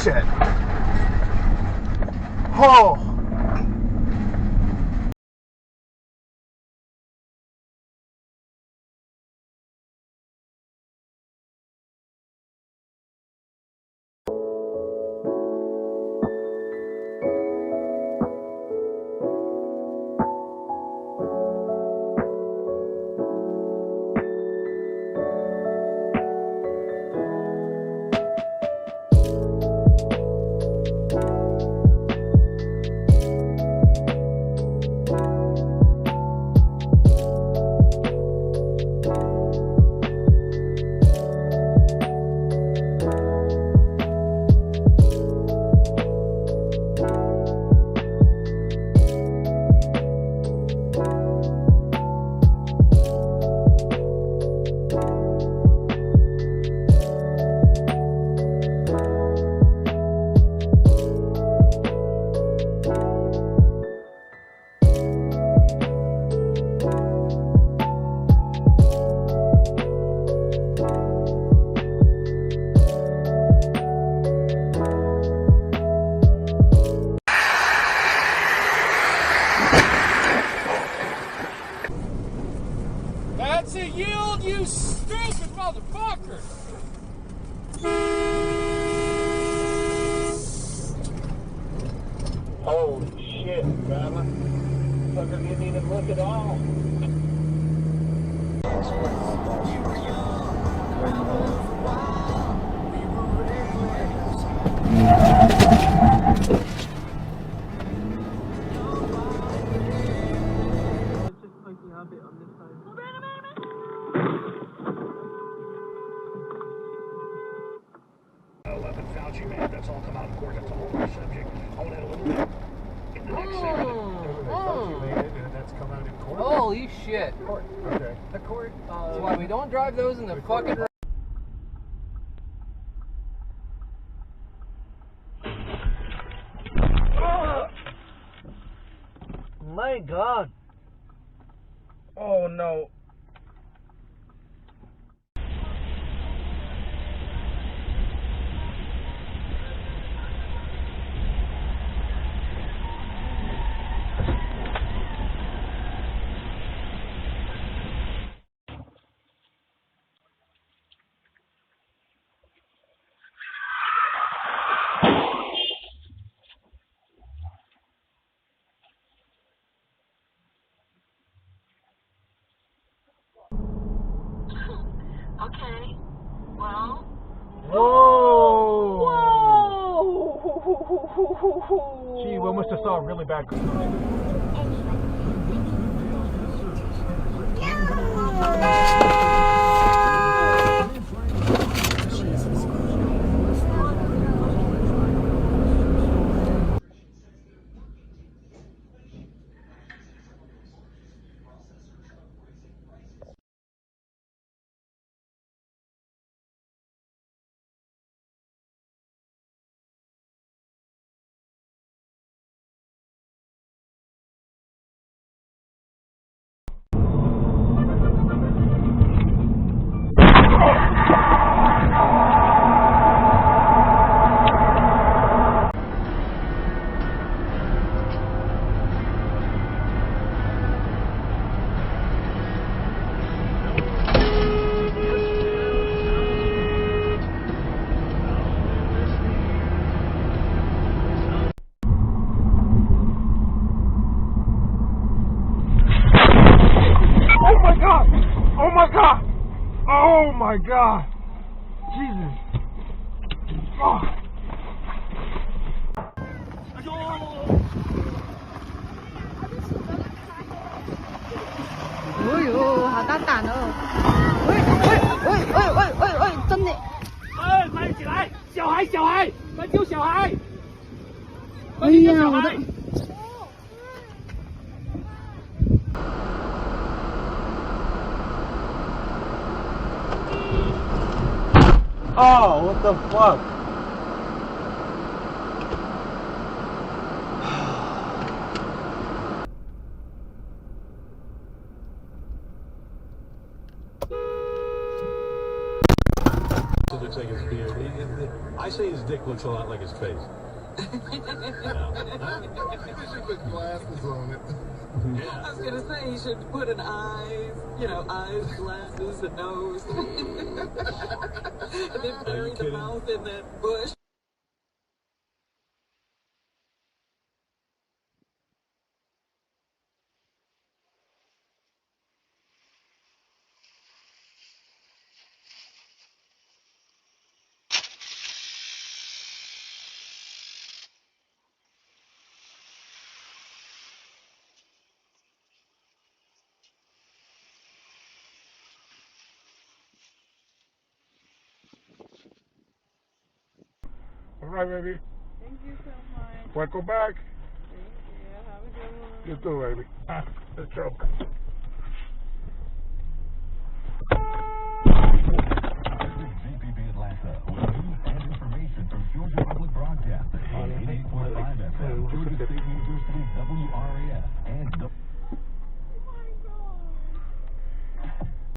shit. Oh. That's a yield, you stupid motherfucker! Holy shit, brother. Fucker didn't even look at all. Fauci man, that's all come out in court. That's a whole other subject. I want to add a little bit in the next segment. And that's come out in court. Holy shit. Court. Okay. The court, that's why we don't drive those in the fucking road. My God. Oh no. Okay. Well. Whoa! Whoa! Gee, we must have saw a really bad. Oh my God! Oh my God! Jesus! Oh.哎呦，好大胆哦！喂，真的！哎，快起来！小孩，快救小孩！哎呀，我的！ Oh, what the fuck? To the looks like his beard. I say his dick looks a lot like his face. I should put glasses on it. I was gonna say he should put an eyes, glasses, a nose, and then bury the mouth in that bush. All right, baby. Thank you so much. Welcome back. Thank you. Have a good one. You too, baby. The choke. GPB Atlanta with news and information from Georgia Public Broadcasting, 88.5 FM, Georgia State University, WRAS, and